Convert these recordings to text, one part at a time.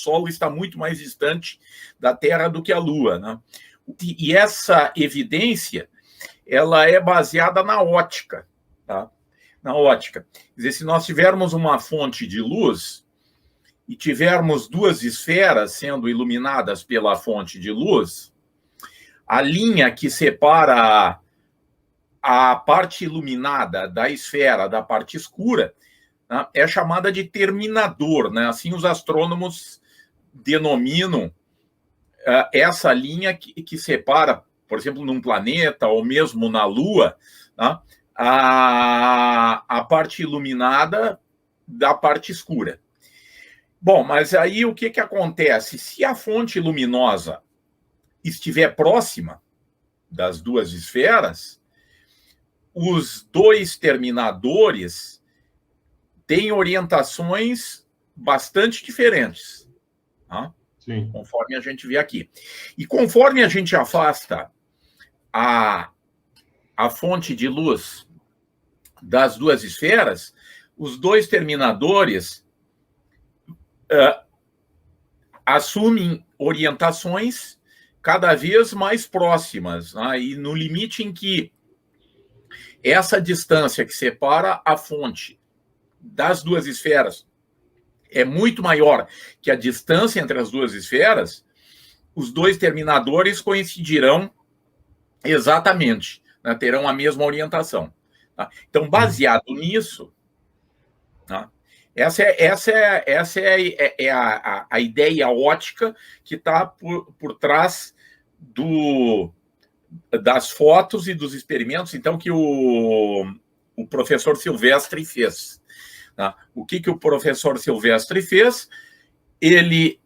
Sol está muito mais distante da Terra do que a Lua, né? E essa evidência, ela é baseada na ótica, tá? Na ótica. Quer dizer, se nós tivermos uma fonte de luz e tivermos duas esferas sendo iluminadas pela fonte de luz, a linha que separa a parte iluminada da esfera da parte escura, né, é chamada de terminador, né? Assim os astrônomos denominam essa linha que separa, por exemplo, num planeta ou mesmo na Lua, né, a parte iluminada da parte escura. Bom, mas aí o que acontece? Se a fonte luminosa estiver próxima das duas esferas, os dois terminadores têm orientações bastante diferentes, tá? Sim. Conforme a gente vê aqui. E conforme a gente afasta a fonte de luz das duas esferas, os dois terminadores assumem orientações cada vez mais próximas, né? E no limite em que essa distância que separa a fonte das duas esferas é muito maior que a distância entre as duas esferas, os dois terminadores coincidirão exatamente, né? Terão a mesma orientação. Tá? Então, baseado nisso, tá? Essa é a ideia ótica que está por trás das fotos e dos experimentos, então, que o professor Silvestre fez. Tá? O que o professor Silvestre fez? Ele,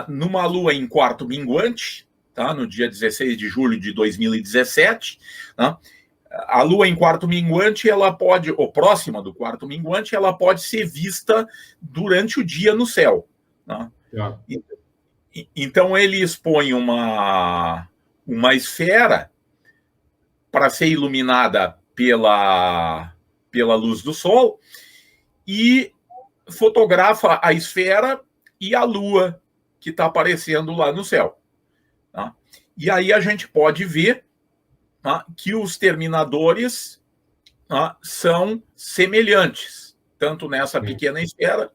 numa lua em quarto minguante, tá? No dia 16 de julho de 2017, tá? A lua em quarto minguante, ela pode, ou próxima do quarto minguante, ela pode ser vista durante o dia no céu. Tá? Então, ele expõe uma esfera para ser iluminada pela luz do Sol e fotografa a esfera e a Lua que está aparecendo lá no céu. Tá? E aí a gente pode ver, tá, que os terminadores, tá, são semelhantes, tanto nessa pequena esfera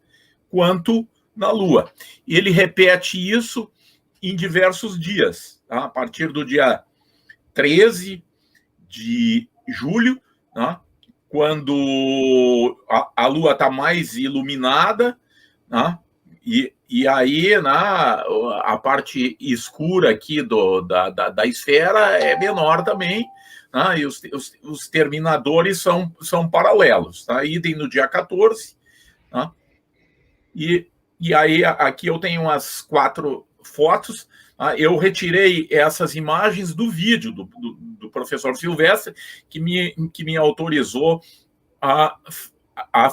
quanto na Lua. E ele repete isso em diversos dias, tá? A partir do dia 13 de julho, tá? Quando a Lua está mais iluminada, tá? E aí, a parte escura aqui da esfera é menor também, tá? E os terminadores são paralelos. Tá? Idem no dia 14. Tá? E aí, aqui eu tenho umas 4 fotos. Tá? Eu retirei essas imagens do vídeo do professor Silvestre, que me autorizou a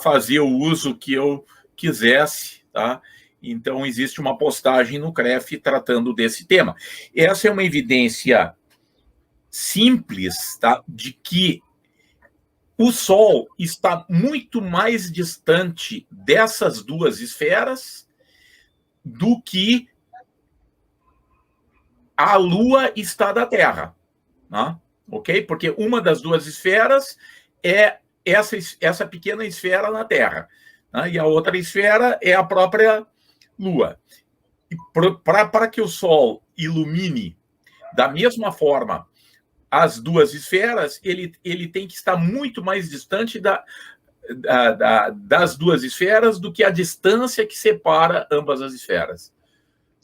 fazer o uso que eu quisesse, tá? Então, existe uma postagem no CREF tratando desse tema. Essa é uma evidência simples, tá? De que o Sol está muito mais distante dessas duas esferas do que a Lua está da Terra. Tá? Ok? Porque uma das duas esferas é essa pequena esfera na Terra. Tá? E a outra esfera é a própria Lua. Para que o Sol ilumine da mesma forma as duas esferas, ele tem que estar muito mais distante das duas esferas do que a distância que separa ambas as esferas.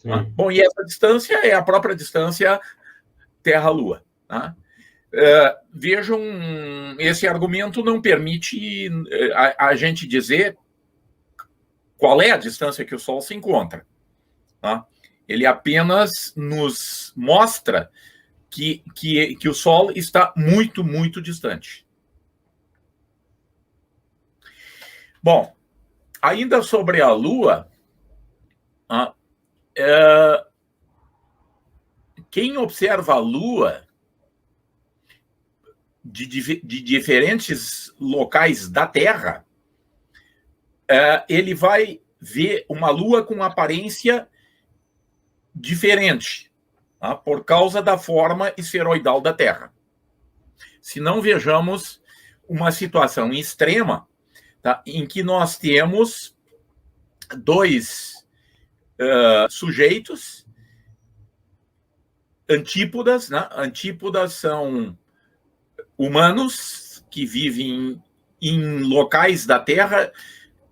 Tá? Bom, e essa distância é a própria distância Terra-Lua. Tá? Vejam, esse argumento não permite a gente dizer qual é a distância que o Sol se encontra. Tá? Ele apenas nos mostra que o Sol está muito, muito distante. Bom, ainda sobre a Lua, quem observa a Lua de diferentes locais da Terra, ele vai vê uma Lua com aparência diferente, tá? Por causa da forma esferoidal da Terra. Se não vejamos uma situação extrema, tá? Em que nós temos dois sujeitos antípodas, né? Antípodas são humanos que vivem em locais da Terra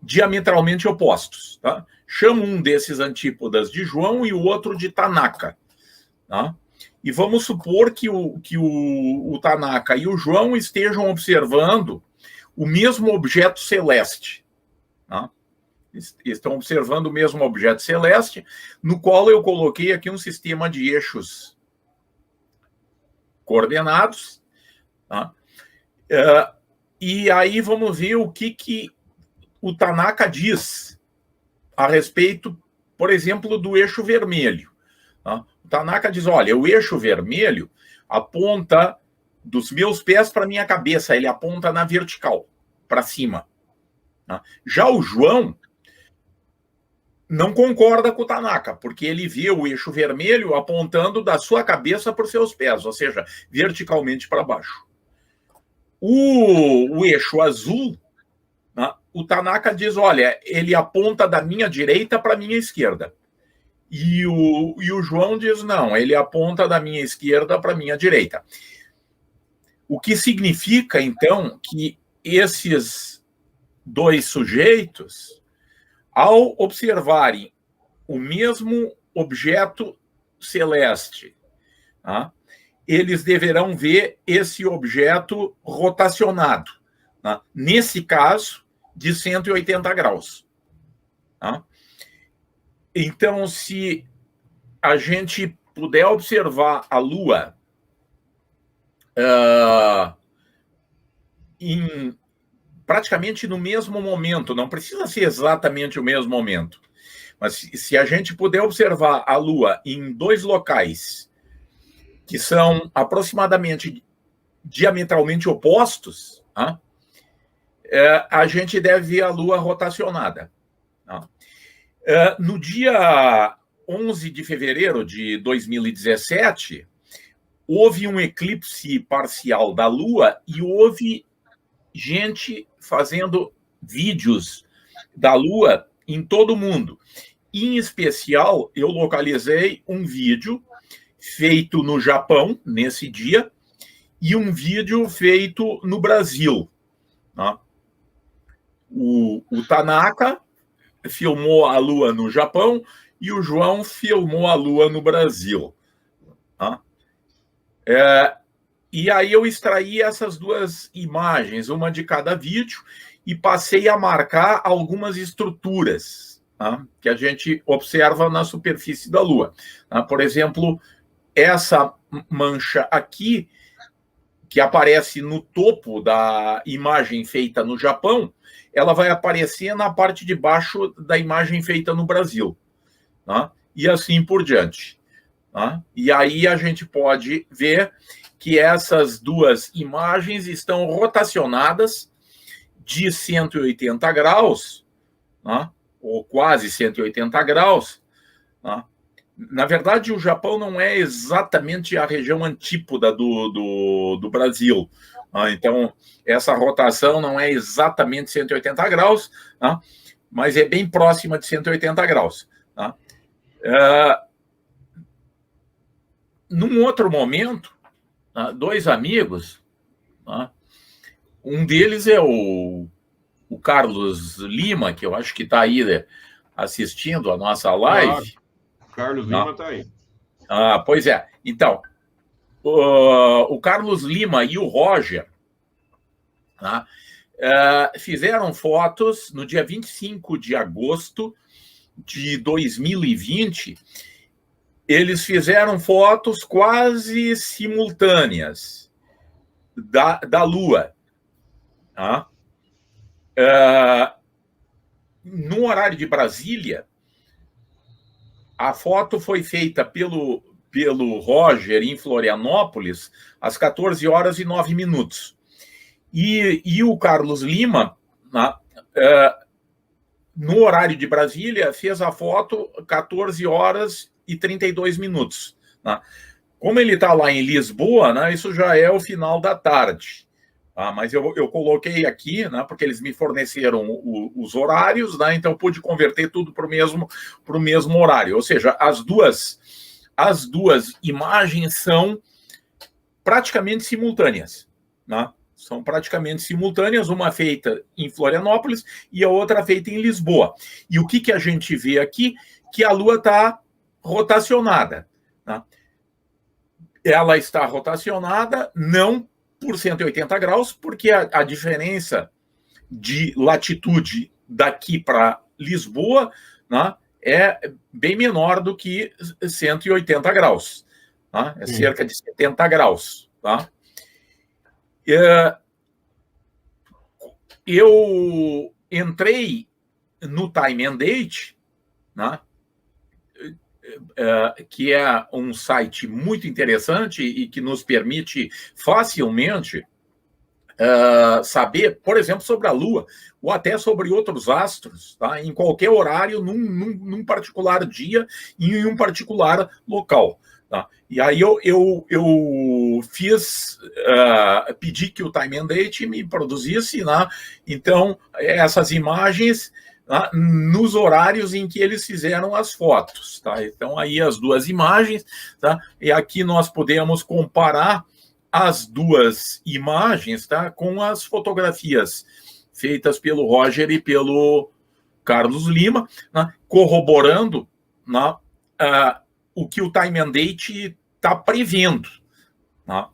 diametralmente opostos. Tá? Chamo um desses antípodas de João e o outro de Tanaka. Tá? E vamos supor que o Tanaka e o João estejam observando o mesmo objeto celeste. Tá? Estão observando o mesmo objeto celeste, no qual eu coloquei aqui um sistema de eixos coordenados. Tá? E aí vamos ver o que o Tanaka diz a respeito, por exemplo, do eixo vermelho. Tá? O Tanaka diz, olha, o eixo vermelho aponta dos meus pés para a minha cabeça, ele aponta na vertical, para cima. Tá? Já o João não concorda com o Tanaka, porque ele vê o eixo vermelho apontando da sua cabeça para os seus pés, ou seja, verticalmente para baixo. O eixo azul, né, o Tanaka diz, olha, ele aponta da minha direita para a minha esquerda. E o João diz, não, ele aponta da minha esquerda para a minha direita. O que significa, então, que esses dois sujeitos, ao observarem o mesmo objeto celeste, tá, eles deverão ver esse objeto rotacionado, tá, nesse caso, de 180 graus. Tá? Então, se a gente puder observar a Lua praticamente no mesmo momento, não precisa ser exatamente o mesmo momento, mas se a gente puder observar a Lua em dois locais que são aproximadamente diametralmente opostos, tá? A gente deve ver a Lua rotacionada. Tá? No dia 11 de fevereiro de 2017, houve um eclipse parcial da Lua e houve gente fazendo vídeos da Lua em todo o mundo. Em especial, eu localizei um vídeo feito no Japão, nesse dia, e um vídeo feito no Brasil. Tá? O Tanaka filmou a Lua no Japão e o João filmou a Lua no Brasil. Tá? E aí eu extraí essas duas imagens, uma de cada vídeo, e passei a marcar algumas estruturas, tá, que a gente observa na superfície da Lua. Tá? Por exemplo, essa mancha aqui, que aparece no topo da imagem feita no Japão, ela vai aparecer na parte de baixo da imagem feita no Brasil. Tá? E assim por diante. Tá? E aí a gente pode ver que essas duas imagens estão rotacionadas de 180 graus, né, ou quase 180 graus. Né. Na verdade, o Japão não é exatamente a região antípoda do Brasil. Né. Então, essa rotação não é exatamente 180 graus, né, mas é bem próxima de 180 graus. Né. Num outro momento, dois amigos, um deles é o Carlos Lima, que eu acho que está aí assistindo a nossa live. Carlos Lima está aí. Pois é. Então, o Carlos Lima e o Roger fizeram fotos no dia 25 de agosto de 2020. Eles fizeram fotos quase simultâneas da Lua. Tá? No horário de Brasília, a foto foi feita pelo Roger em Florianópolis às 14h09. E o Carlos Lima no horário de Brasília, fez a foto 14 horas e 32 minutos. Né? Como ele está lá em Lisboa, né, isso já é o final da tarde. Tá? Mas eu coloquei aqui, né, porque eles me forneceram os horários, né, então eu pude converter tudo para o mesmo horário. Ou seja, as duas imagens são praticamente simultâneas. Né? São praticamente simultâneas, uma feita em Florianópolis e a outra feita em Lisboa. E o que a gente vê aqui? Que a Lua está rotacionada. Né? Ela está rotacionada não por 180 graus, porque a diferença de latitude daqui para Lisboa, né, é bem menor do que 180 graus. Né? É cerca de 70 graus. Tá? Eu entrei no Time and Date, né, que é um site muito interessante e que nos permite facilmente saber, por exemplo, sobre a Lua, ou até sobre outros astros, tá? Em qualquer horário, num particular dia e em um particular local. Tá? E aí eu fiz, pedi que o Time and Date me produzisse, né? Então, essas imagens, tá? Nos horários em que eles fizeram as fotos. Tá? Então, aí as duas imagens, tá? E aqui nós podemos comparar as duas imagens, tá, com as fotografias feitas pelo Roger e pelo Carlos Lima, né, corroborando, né, o que o Time and Date está prevendo. Né?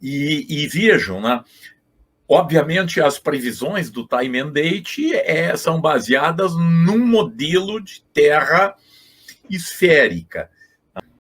E vejam, né, obviamente as previsões do Time and Date são baseadas num modelo de Terra esférica.